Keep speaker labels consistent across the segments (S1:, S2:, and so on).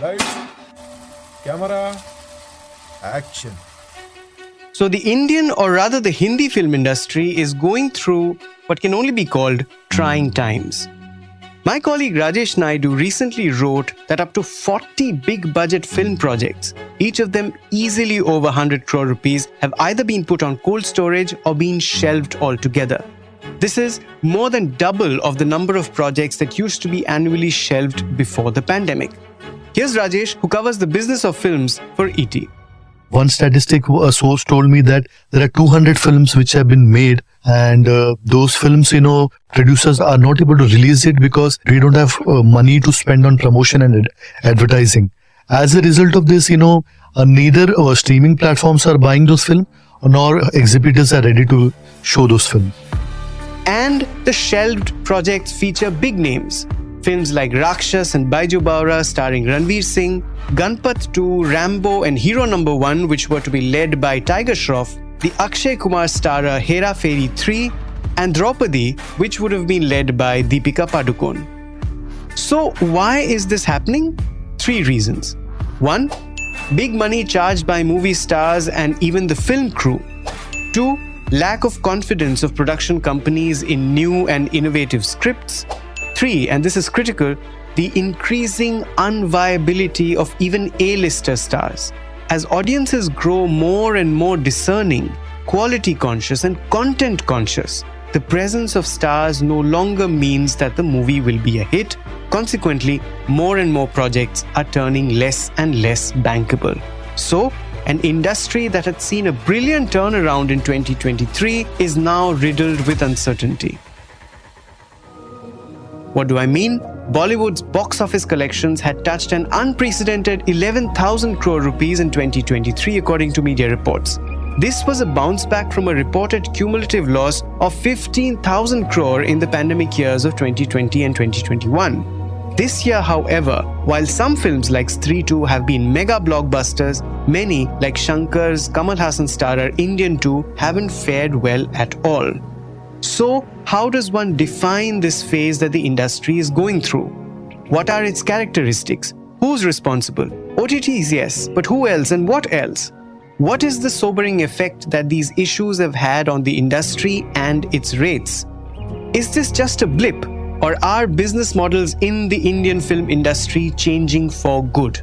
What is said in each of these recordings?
S1: Lights, camera, action.
S2: So the Indian, or rather the Hindi film industry, is going through what can only be called trying times. My colleague Rajesh Naidu recently wrote that up to 40 big budget film projects, each of them easily over 100 crore rupees, have either been put on cold storage or been shelved altogether. This is more than double of the number of projects that used to be annually shelved before the pandemic. Here's Rajesh, who covers the business of films for ET.
S3: One statistic, a source told me that there are 200 films which have been made, and those films, producers are not able to release it because we don't have money to spend on promotion and advertising. As a result of this, neither streaming platforms are buying those films nor exhibitors are ready to show those films.
S2: And the shelved projects feature big names. Films like Rakshas and Baiju Bawra starring Ranveer Singh, Ganpat 2, Rambo and Hero No. 1, which were to be led by Tiger Shroff, the Akshay Kumar starrer Hera Fairy 3, and Draupadi, which would have been led by Deepika Padukone. So why is this happening? 3 reasons. 1. Big money charged by movie stars and even the film crew. 2. Lack of confidence of production companies in new and innovative scripts. 3, and this is critical, the increasing unviability of even A-lister stars. As audiences grow more and more discerning, quality conscious and content conscious, the presence of stars no longer means that the movie will be a hit. Consequently, more and more projects are turning less and less bankable. So, an industry that had seen a brilliant turnaround in 2023 is now riddled with uncertainty. What do I mean? Bollywood's box office collections had touched an unprecedented 11,000 crore rupees in 2023, according to media reports. This was a bounce back from a reported cumulative loss of 15,000 crore in the pandemic years of 2020 and 2021. This year, however, while some films like Stree 2 have been mega blockbusters, many, like Shankar's Kamal Haasan starrer Indian 2, haven't fared well at all. So, how does one define this phase that the industry is going through? What are its characteristics? Who's responsible? OTTs, yes, but who else and what else? What is the sobering effect that these issues have had on the industry and its rates? Is this just a blip, or are business models in the Indian film industry changing for good?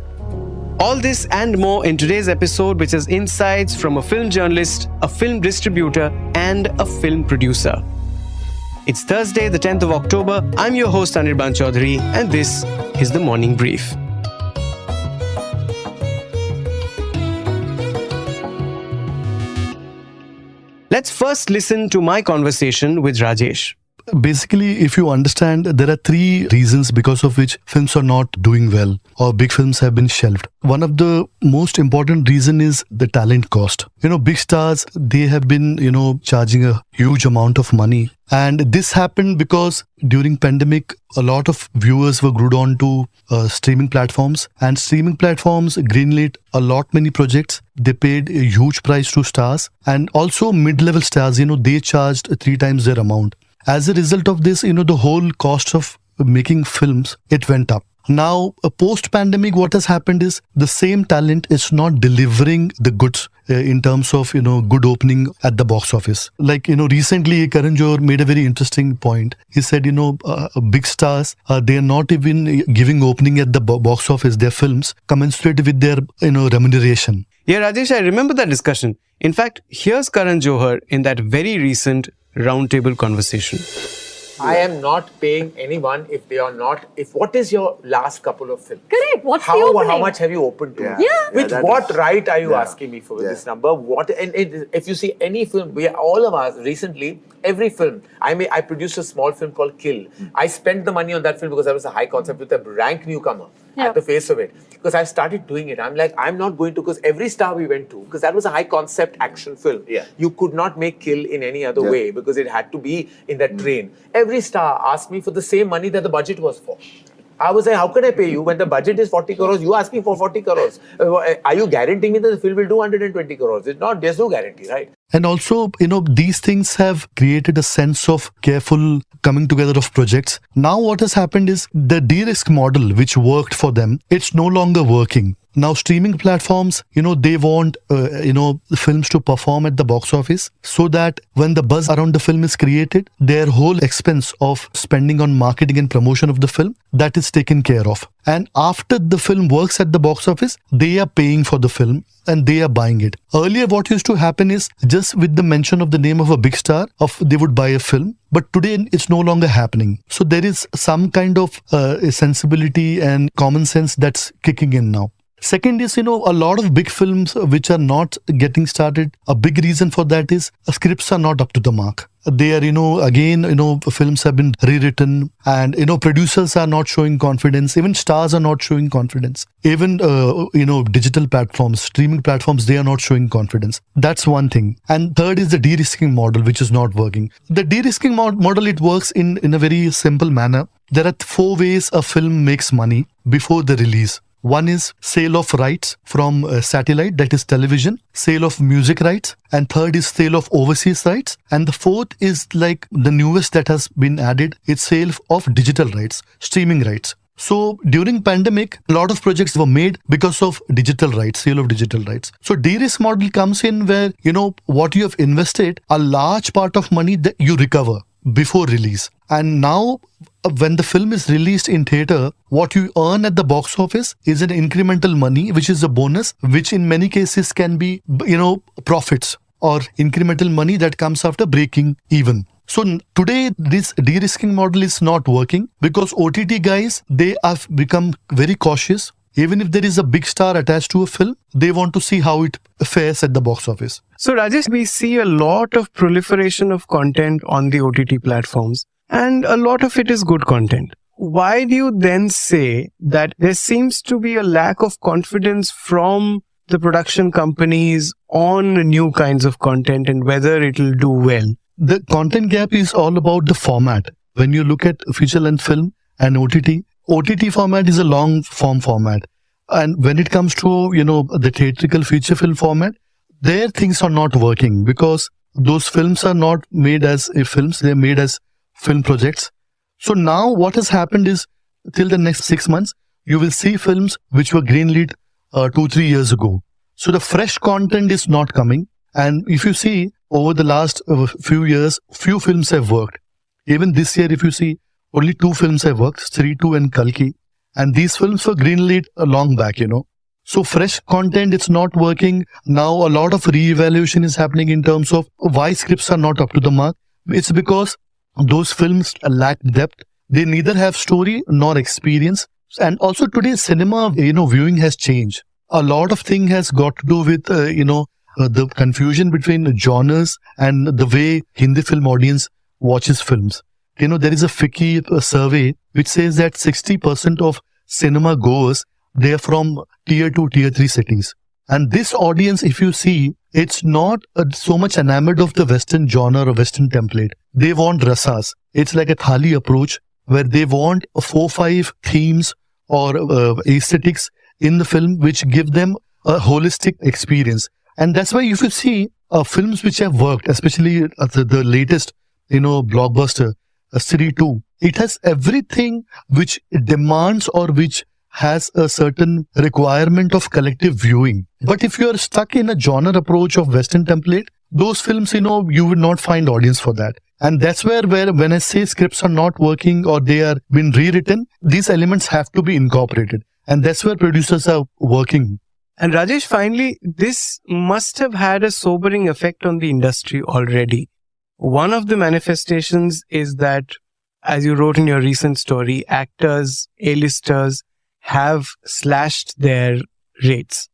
S2: All this and more in today's episode, which is insights from a film journalist, a film distributor, and a film producer. It's Thursday, the 10th of October. I'm your host, Anirban Chaudhary, and this is The Morning Brief. Let's first listen to my conversation with Rajesh.
S3: Basically, if you understand, there are 3 reasons because of which films are not doing well or big films have been shelved. One of the most important reason is the talent cost. Big stars, they have been, charging a huge amount of money. And this happened because during pandemic, a lot of viewers were glued on to streaming platforms, and streaming platforms greenlit a lot many projects. They paid a huge price to stars, and also mid-level stars, they charged 3 times their amount. As a result of this, the whole cost of making films, it went up. Now, post-pandemic, what has happened is the same talent is not delivering the goods in terms of, good opening at the box office. Like, recently Karan Johar made a very interesting point. He said, big stars, they are not even giving opening at the box office, their films, commensurate with their, remuneration.
S2: Yeah, Rajesh, I remember that discussion. In fact, here's Karan Johar in that very recent roundtable conversation.
S4: I am not paying anyone if they are not. What is your last couple of films?
S5: Correct. What's the opening?
S4: How much have you opened to?
S5: Yeah.
S4: With what right are you asking me for this number? If you see any film, all of us recently, every film. I produced a small film called Kill. I spent the money on that film because that was a high concept with a rank newcomer at the face of it. Because I started doing it. I'm like, I'm not going to, because every star we went to, because that was a high concept action film. Yeah. You could not make Kill in any other way because it had to be in that train. Every star asked me for the same money that the budget was for. I was like, how can I pay you when the budget is 40 crores? You asking for 40 crores. Are you guaranteeing me that the film will do 120 crores? It's not, there's no guarantee, right?
S3: And also, these things have created a sense of careful coming together of projects. Now what has happened is the de-risk model, which worked for them, it's no longer working. Now streaming platforms, they want, the films to perform at the box office so that when the buzz around the film is created, their whole expense of spending on marketing and promotion of the film, that is taken care of. And after the film works at the box office, they are paying for the film and they are buying it. Earlier, what used to happen is just with the mention of the name of a big star, they would buy a film. But today, it's no longer happening. So there is some kind of sensibility and common sense that's kicking in now. Second is, a lot of big films which are not getting started. A big reason for that is scripts are not up to the mark. They are, films have been rewritten and, producers are not showing confidence. Even stars are not showing confidence. Even, digital platforms, streaming platforms, they are not showing confidence. That's one thing. And third is the de-risking model, which is not working. The de-risking model, it works in a very simple manner. There are 4 ways a film makes money before the release. One is sale of rights from satellite, that is television, sale of music rights, and third is sale of overseas rights. And the fourth is like the newest that has been added, it's sale of digital rights, streaming rights. So during pandemic, a lot of projects were made because of digital rights, sale of digital rights. So de-risk model comes in where, what you have invested, a large part of money that you recover before release. And now when the film is released in theater, what you earn at the box office is an incremental money, which is a bonus, which in many cases can be, profits or incremental money that comes after breaking even. So today, this de-risking model is not working because OTT guys, they have become very cautious. Even if there is a big star attached to a film, they want to see how it fares at the box office.
S2: So Rajesh, we see a lot of proliferation of content on the OTT platforms, and a lot of it is good content. Why do you then say that there seems to be a lack of confidence from the production companies on new kinds of content and whether it will do well?
S3: The content gap is all about the format. When you look at feature-length film and OTT format is a long form format. And when it comes to, the theatrical feature film format, there things are not working because those films are not made as films, they're made as film projects. So now what has happened is till the next 6 months, you will see films which were greenlit 2-3 years ago. So the fresh content is not coming. And if you see over the last few years, few films have worked. Even this year, if you see, only 2 films have worked, Stree 2 and Kalki. And these films were greenlit a long back, So fresh content, it's not working. Now a lot of re-evaluation is happening in terms of why scripts are not up to the mark. It's because those films lack depth. They neither have story nor experience. And also today's cinema, viewing has changed. A lot of thing has got to do with, the confusion between genres and the way Hindi film audience watches films. There is a FICCI survey which says that 60% of cinema goers, they are from tier 2, tier 3 cities. And this audience, if you see, it's not so much enamored of the Western genre or Western template. They want rasas. It's like a thali approach where they want 4-5 themes or aesthetics in the film which give them a holistic experience. And that's why if you see films which have worked, especially the latest, blockbuster, Stree 2, it has everything which demands or which has a certain requirement of collective viewing. But if you are stuck in a genre approach of Western template, those films, you would not find audience for that. And that's where when I say scripts are not working or they are been rewritten, these elements have to be incorporated. And that's where producers are working.
S2: And Rajesh, finally, this must have had a sobering effect on the industry already. One of the manifestations is that, as you wrote in your recent story, actors, A-listers have slashed their rates.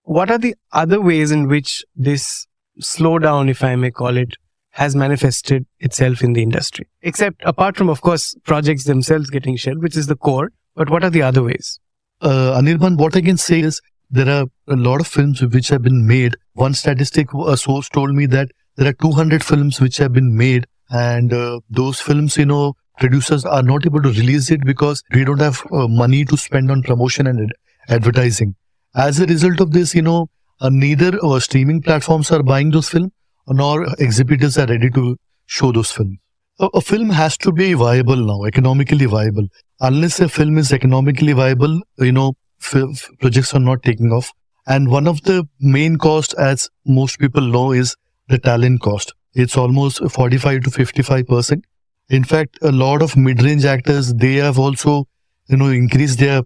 S2: What are the other ways in which this slowdown, if I may call it, has manifested itself in the industry? Except apart from, of course, projects themselves getting shelved, which is the core, but what are the other ways?
S3: Anirban, what I can say is there are a lot of films which have been made. One statistic source told me that there are 200 films which have been made, and those films, producers are not able to release it because we don't have money to spend on promotion and advertising. As a result of this, neither streaming platforms are buying those films nor exhibitors are ready to show those films. A film has to be viable now, economically viable. Unless a film is economically viable, projects are not taking off. And one of the main costs, as most people know, is the talent cost. It's almost 45 to 55%. In fact, a lot of mid-range actors, they have also, increased their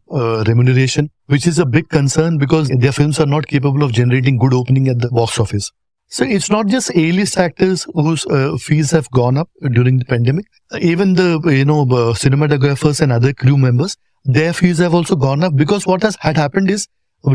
S3: remuneration, which is a big concern because their films are not capable of generating good opening at the box office. So it's not just A-list actors whose fees have gone up during the pandemic. Even the cinematographers and other crew members, their fees have also gone up because what had happened is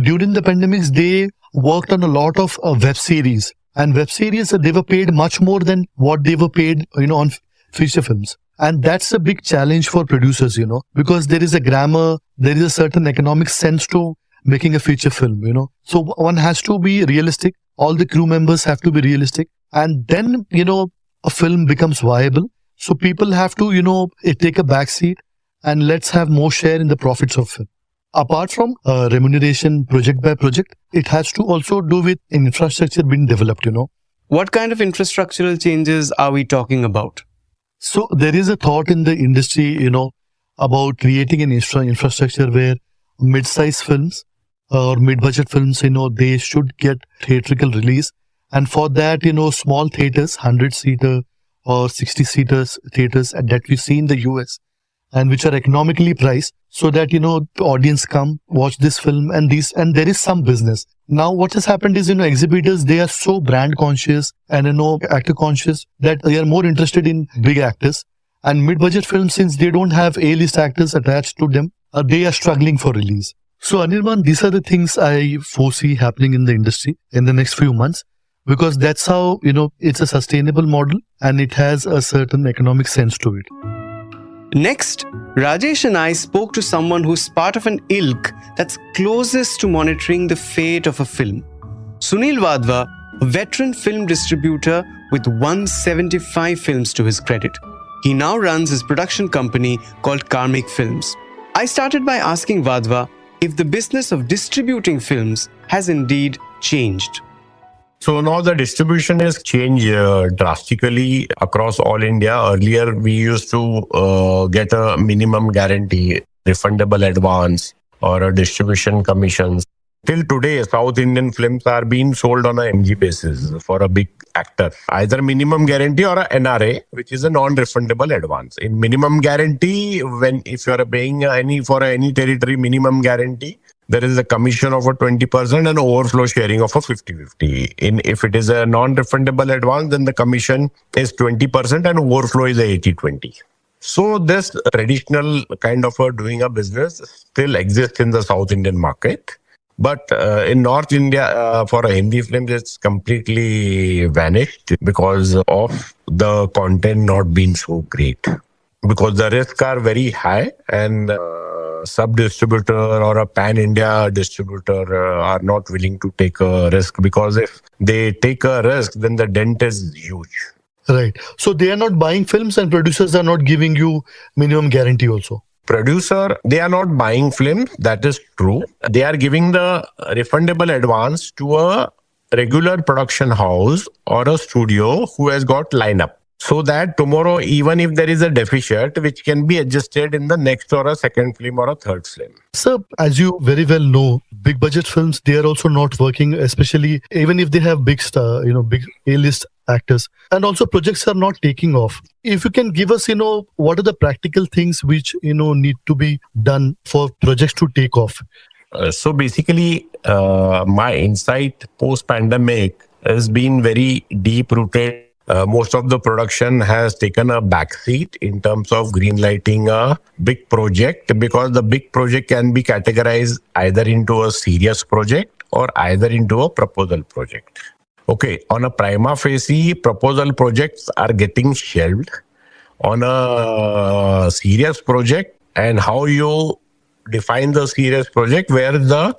S3: during the pandemics they worked on a lot of web series, and web series they were paid much more than what they were paid on feature films. And that's a big challenge for producers, because there is a grammar, there is a certain economic sense to making a feature film, So one has to be realistic. All the crew members have to be realistic. And then, a film becomes viable. So people have to, take a backseat and let's have more share in the profits of film. Apart from remuneration project by project, it has to also do with infrastructure being developed,
S2: What kind of infrastructural changes are we talking about?
S3: So there is a thought in the industry, about creating an infrastructure where mid-size films or mid-budget films, they should get theatrical release. And for that, small theaters, 100-seater or 60-seater theaters that we see in the US and which are economically priced so that, the audience come, watch this film and there is some business. Now, what has happened is, exhibitors, they are so brand conscious and, actor conscious that they are more interested in big actors. And mid-budget films, since they don't have A-list actors attached to them, they are struggling for release. So, Anirban, these are the things I foresee happening in the industry in the next few months, because that's how, it's a sustainable model and it has a certain economic sense to it.
S2: Next, Rajesh and I spoke to someone who's part of an ilk that's closest to monitoring the fate of a film. Sunil Wadhwa, a veteran film distributor with 175 films to his credit. He now runs his production company called Karmic Films. I started by asking Wadhwa if the business of distributing films has indeed changed.
S5: So now the distribution has changed drastically across all India. Earlier, we used to get a minimum guarantee, refundable advance, or a distribution commissions. Till today, South Indian films are being sold on a MG basis for a big actor. Either minimum guarantee or a NRA, which is a non-refundable advance. In minimum guarantee, if you are paying for any territory minimum guarantee, there is a commission of a 20% and overflow sharing of a 50-50. If it is a non-refundable advance, then the commission is 20% and overflow is 80-20. So this traditional kind of doing a business still exists in the South Indian market. But in North India, for a Hindi film, it's completely vanished because of the content not being so great. Because the risks are very high and sub-distributor or a pan-India distributor are not willing to take a risk, because if they take a risk, then the dent is huge.
S3: Right. So they are not buying films and producers are not giving you minimum guarantee also.
S5: Producer, they are not buying films, that is true. They are giving the refundable advance to a regular production house or a studio who has got lineup. So that tomorrow, even if there is a deficit, which can be adjusted in the next or a second film or a third film.
S3: Sir, as you very well know, big budget films, they are also not working, especially even if they have big star, big A-list actors. And also projects are not taking off. If you can give us, what are the practical things which, need to be done for projects to take off?
S5: So basically, my insight post-pandemic has been very deep-rooted. Most of the production has taken a backseat in terms of greenlighting a big project, because the big project can be categorized either into a serious project or either into a proposal project. Okay, on a prima facie, proposal projects are getting shelved. On a serious project, and how you define the serious project, where the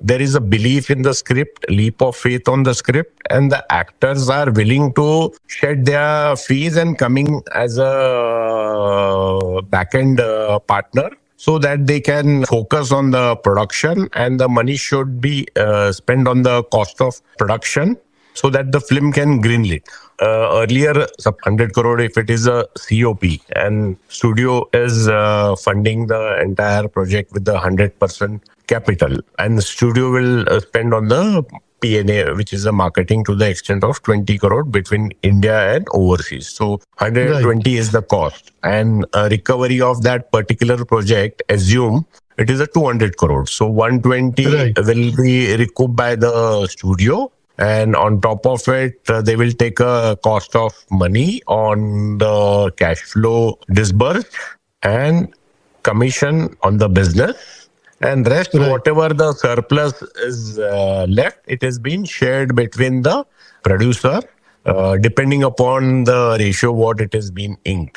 S5: there is a belief in the script, leap of faith on the script, and the actors are willing to shed their fees and coming as a back-end partner, so that they can focus on the production, and the money should be spent on the cost of production so that the film can greenlit. Earlier, 100 crore if it is a COP, and studio is funding the entire project with the 100% capital, and the studio will spend on the P&A, which is the marketing, to the extent of 20 crore between India and overseas. So 120 is the cost, and a recovery of that particular project, assume it is a 200 crore. So 120 will be recouped by the studio, and on top of it, they will take a cost of money on the cash flow disbursed and commission on the business. And rest, whatever the surplus is left, it has been shared between the producer, depending upon the ratio what it has been inked.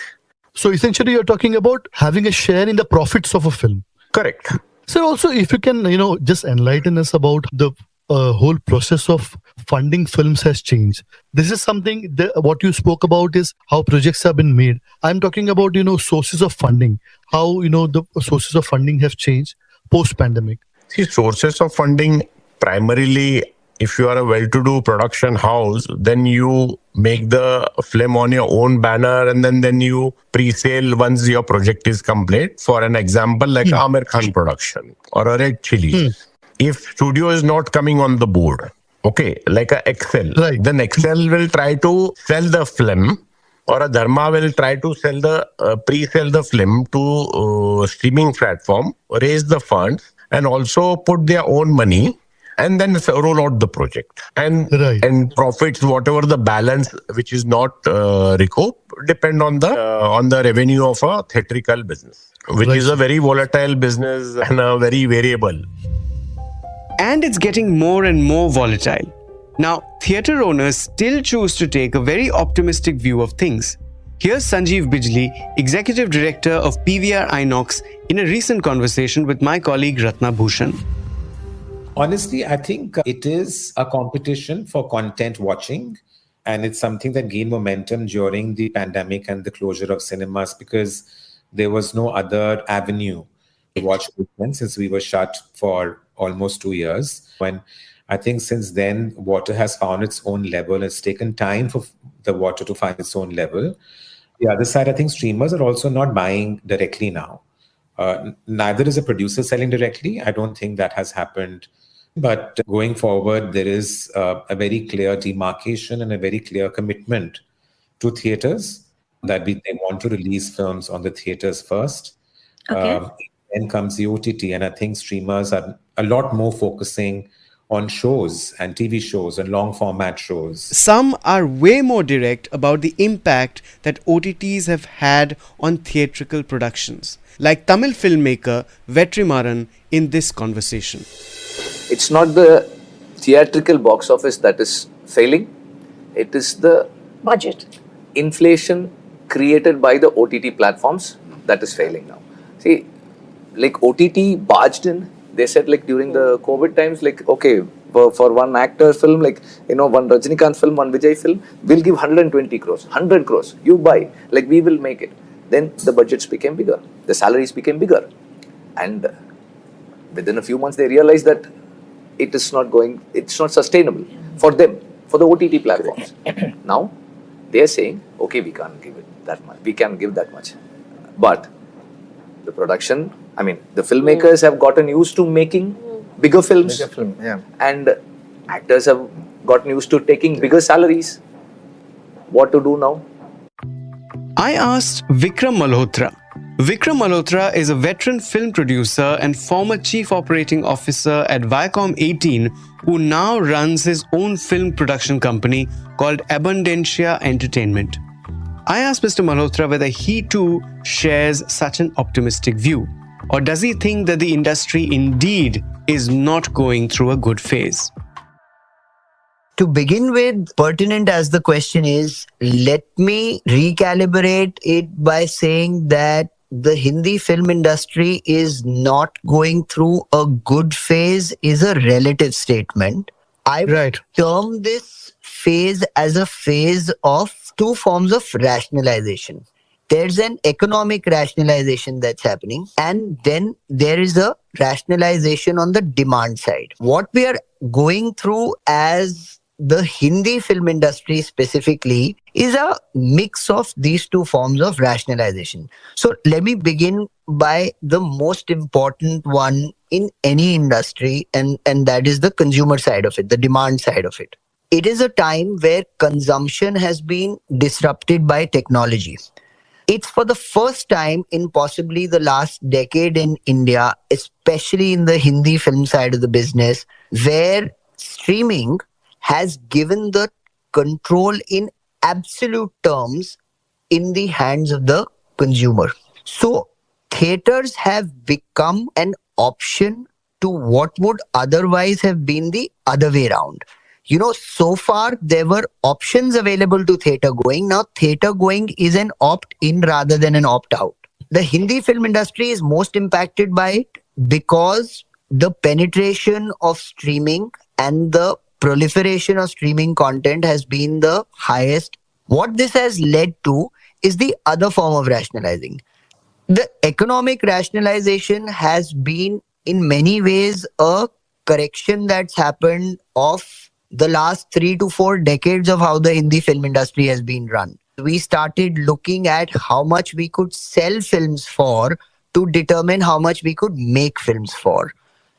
S3: So essentially, you're talking about having a share in the profits of a film.
S5: Correct.
S3: So also, if you can, just enlighten us about the whole process of funding films has changed. This is something what you spoke about is how projects have been made. I'm talking about, sources of funding, how, the sources of funding have changed post-pandemic.
S5: See, sources of funding, primarily, if you are a well-to-do production house, then you make the film on your own banner, and then you pre-sale once your project is complete. For an example, like Amir Khan production or a Red Chili. If studio is not coming on the board, okay, like a Excel, then Excel will try to sell the film, or a Dharma will try to sell the pre-sell the film to streaming platform, raise the funds, and also put their own money, and then roll out the project. And profits, whatever the balance which is not recouped, depend on the revenue of a theatrical business, which is a very volatile business and a very variable.
S2: And it's getting more and more volatile. Now, theatre owners still choose to take a very optimistic view of things. Here's Sanjeev Bijli, Executive Director of PVR Inox, in a recent conversation with my colleague Ratna Bhushan.
S6: Honestly, I think it is a competition for content watching, and it's something that gained momentum during the pandemic and the closure of cinemas, because there was no other avenue to watch content since we were shut for almost 2 years. When I think since then, water has found its own level. It's taken time for the water to find its own level. The other side, I think streamers are also not buying directly now. Neither is a producer selling directly. I don't think that has happened. But going forward, there is a very clear demarcation and a very clear commitment to theaters that they want to release films on the theaters first.
S7: Okay.
S6: Then comes the OTT. And I think streamers are a lot more focusing on shows and TV shows and long format shows.
S2: Some are way more direct about the impact that OTTs have had on theatrical productions, like Tamil filmmaker Vetrimaran in this conversation.
S8: It's not the theatrical box office that is failing. It is the
S7: budget.
S8: Inflation created by the OTT platforms that is failing now. See, like OTT barged in. They said like during the COVID times, like, okay, for one actor film, like, one Rajinikanth film, one Vijay film, we'll give 120 crores, 100 crores, you buy, like we will make it. Then the budgets became bigger, the salaries became bigger. And within a few months, they realized that it's not sustainable for them, for the OTT platforms. Now, they're saying, okay, we can't give it that much, we can give that much. But the production, the filmmakers have gotten used to making bigger films. And actors have gotten used to taking bigger salaries. What to do now?
S2: I asked Vikram Malhotra. Vikram Malhotra is a veteran film producer and former chief operating officer at Viacom 18, who now runs his own film production company called Abundantia Entertainment. I asked Mr. Malhotra whether he too shares such an optimistic view, or does he think that the industry indeed is not going through a good phase?
S9: To begin with, pertinent as the question is, let me recalibrate it by saying that the Hindi film industry is not going through a good phase is a relative statement. I
S2: Right.
S9: term this phase as a phase of two forms of rationalization. There's an economic rationalization that's happening, and then there is a rationalization on the demand side. What we are going through as the Hindi film industry specifically is a mix of these two forms of rationalization. So let me begin by the most important one in any industry, and that is the consumer side of it, the demand side of it. It is a time where consumption has been disrupted by technology. It's for the first time in possibly the last decade in India, especially in the Hindi film side of the business, where streaming has given the control in absolute terms in the hands of the consumer. So theaters have become an option to what would otherwise have been the other way around. So far there were options available to theater going. Now theater going is an opt-in rather than an opt-out. The Hindi film industry is most impacted by it because the penetration of streaming and the proliferation of streaming content has been the highest. What this has led to is the other form of rationalizing. The economic rationalization has been in many ways a correction that's happened of the last 3 to 4 decades of how the Hindi film industry has been run. We started looking at how much we could sell films for to determine how much we could make films for.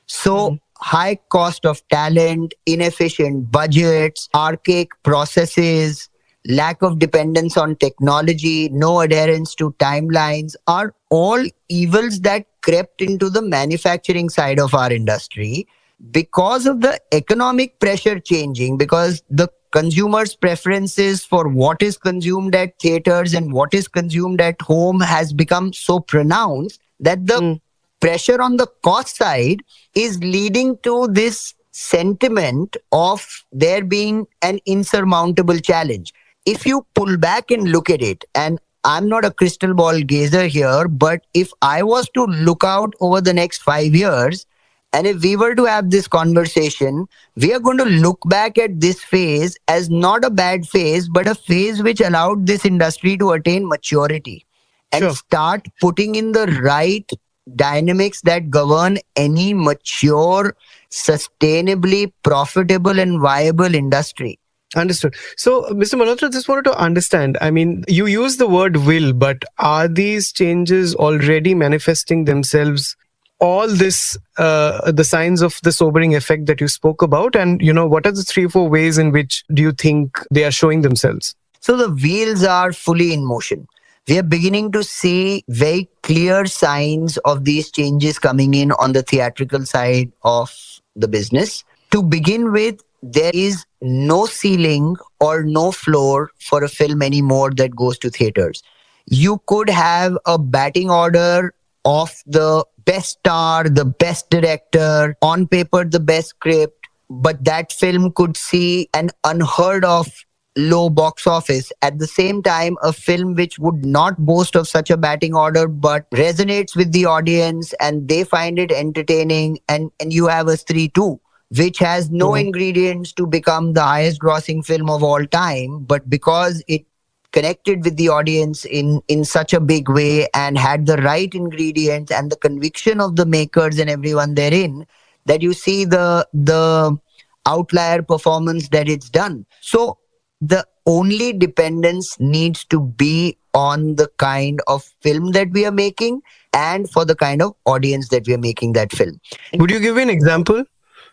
S9: So high cost of talent, inefficient budgets, archaic processes, lack of dependence on technology, no adherence to timelines are all evils that crept into the manufacturing side of our industry because of the economic pressure changing, because the consumers' preferences for what is consumed at theaters and what is consumed at home has become so pronounced that the pressure on the cost side is leading to this sentiment of there being an insurmountable challenge. If you pull back and look at it, and I'm not a crystal ball gazer here, but if I was to look out over the next 5 years, and if we were to have this conversation, we are going to look back at this phase as not a bad phase, but a phase which allowed this industry to attain maturity and start putting in the right dynamics that govern any mature, sustainably profitable and viable industry.
S2: Understood. So, Mr. Malhotra, just wanted to understand. I mean, you use the word will, but are these changes already manifesting themselves? All this, the signs of the sobering effect that you spoke about, and what are the 3 or 4 ways in which do you think they are showing themselves?
S9: So the wheels are fully in motion. We are beginning to see very clear signs of these changes coming in on the theatrical side of the business. To begin with, there is no ceiling or no floor for a film anymore that goes to theaters. You could have a batting order of the best star, the best director, on paper the best script, but that film could see an unheard of low box office. At the same time, a film which would not boast of such a batting order but resonates with the audience and they find it entertaining, and you have a Stree 2, which has no ingredients to become the highest grossing film of all time, but because it connected with the audience in such a big way and had the right ingredients and the conviction of the makers and everyone therein, that you see the outlier performance that it's done. So the only dependence needs to be on the kind of film that we are making and for the kind of audience that we are making that film.
S2: Would you give me an example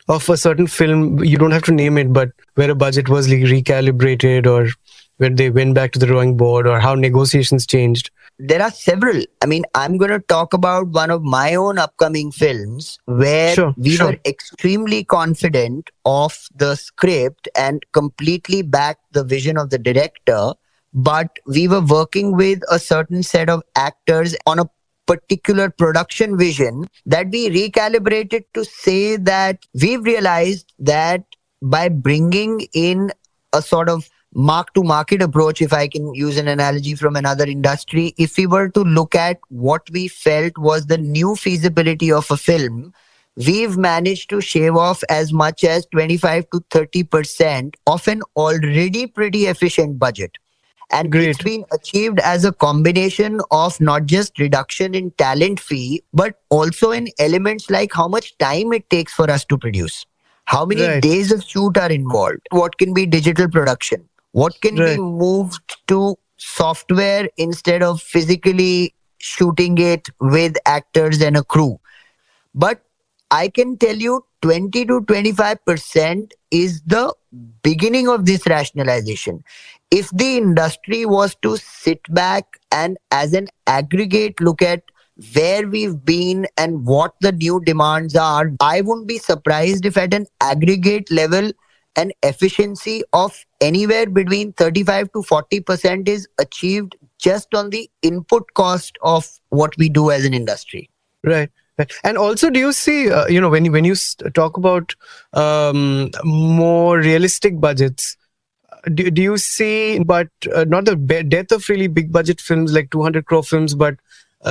S2: of a certain film? You don't have to name it, but where a budget was recalibrated, or when they went back to the drawing board, or how negotiations changed?
S9: There are several. I mean, I'm going to talk about one of my own upcoming films where we were extremely confident of the script and completely backed the vision of the director. But we were working with a certain set of actors on a particular production vision that we recalibrated to say that we've realized that by bringing in a sort of mark-to-market approach, if I can use an analogy from another industry, if we were to look at what we felt was the new feasibility of a film, we've managed to shave off as much as 25 to 30% of an already pretty efficient budget. And it's been achieved as a combination of not just reduction in talent fee, but also in elements like how much time it takes for us to produce. How many days of shoot are involved? What can be digital production? What can be moved to software instead of physically shooting it with actors and a crew? But I can tell you 20 to 25% is the beginning of this rationalization. If the industry was to sit back and as an aggregate look at where we've been and what the new demands are, I wouldn't be surprised if at an aggregate level, an efficiency of anywhere between 35 to 40% is achieved just on the input cost of what we do as an industry.
S2: Right. And also, do you see, when you talk about more realistic budgets, do you see, but not the death of really big budget films like 200 crore films, but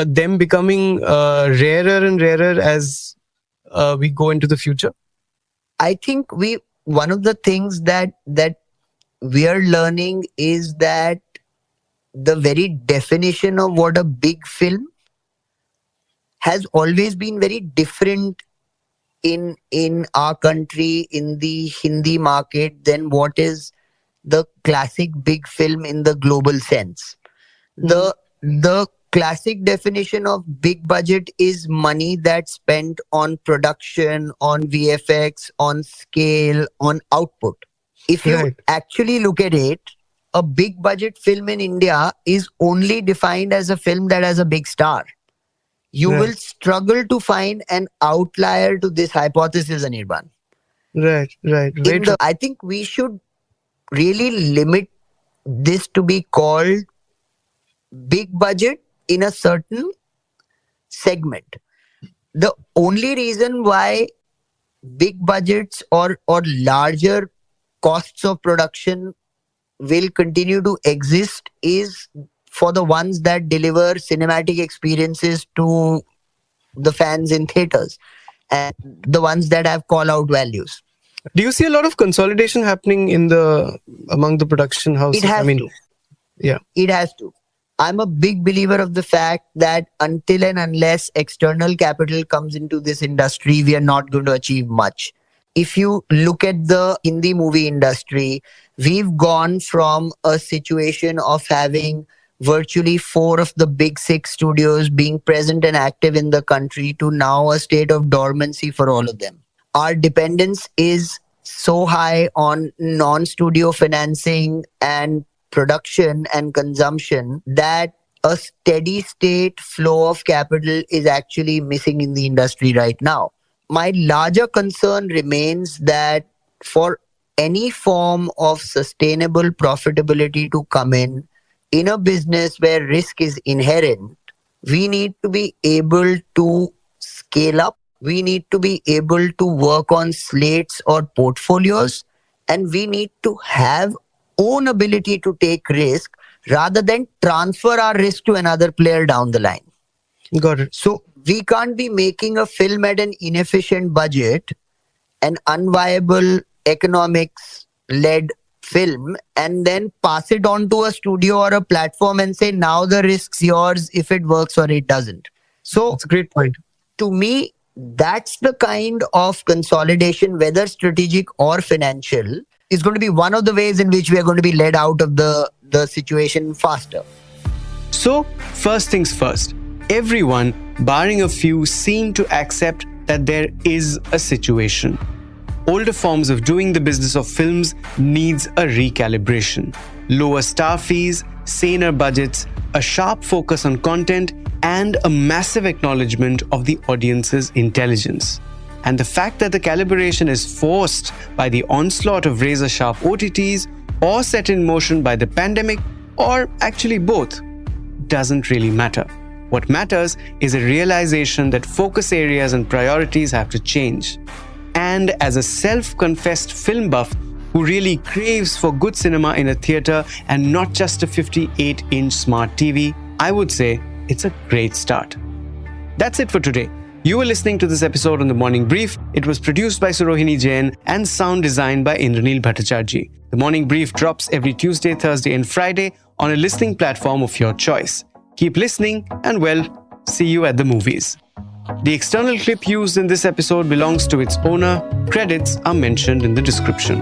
S2: them becoming rarer and rarer as we go into the future?
S9: I think one of the things that we are learning is that the very definition of what a big film has always been very different in our country, in the Hindi market, than what is the classic big film in the global sense. The classic definition of big budget is money that's spent on production, on VFX, on scale, on output. If you actually look at it, a big budget film in India is only defined as a film that has a big star. You will struggle to find an outlier to this hypothesis, Anirban.
S2: Right.
S9: I think we should really limit this to be called big budget in a certain segment. The only reason why big budgets or larger costs of production will continue to exist is for the ones that deliver cinematic experiences to the fans in theaters and the ones that have call-out values.
S2: Do you see a lot of consolidation happening among the production houses?
S9: It has to.
S2: Yeah.
S9: It has to. I'm a big believer of the fact that until and unless external capital comes into this industry, we are not going to achieve much. If you look at the Hindi movie industry, we've gone from a situation of having virtually 4 of the big 6 studios being present and active in the country to now a state of dormancy for all of them. Our dependence is so high on non-studio financing and production and consumption that a steady state flow of capital is actually missing in the industry right now. My larger concern remains that for any form of sustainable profitability to come in a business where risk is inherent, we need to be able to scale up. We need to be able to work on slates or portfolios, and we need to have own ability to take risk rather than transfer our risk to another player down the line.
S2: Got it.
S9: So we can't be making a film at an inefficient budget, an unviable economics-led film, and then pass it on to a studio or a platform and say, now the risk's yours if it works or it doesn't. So
S2: that's a great point.
S9: To me, that's the kind of consolidation, whether strategic or financial, is going to be one of the ways in which we are going to be led out of the situation faster.
S2: So, first things first, everyone, barring a few, seem to accept that there is a situation. Older forms of doing the business of films needs a recalibration. Lower star fees, saner budgets, a sharp focus on content, and a massive acknowledgement of the audience's intelligence. And the fact that the calibration is forced by the onslaught of razor-sharp OTTs or set in motion by the pandemic, or actually both, doesn't really matter. What matters is a realization that focus areas and priorities have to change. And as a self-confessed film buff, who really craves for good cinema in a theatre and not just a 58-inch smart TV, I would say it's a great start. That's it for today. You were listening to this episode on The Morning Brief. It was produced by Surohini Jain and sound designed by Indranil Bhattacharjee. The Morning Brief drops every Tuesday, Thursday and Friday on a listening platform of your choice. Keep listening and, well, see you at the movies. The external clip used in this episode belongs to its owner. Credits are mentioned in the description.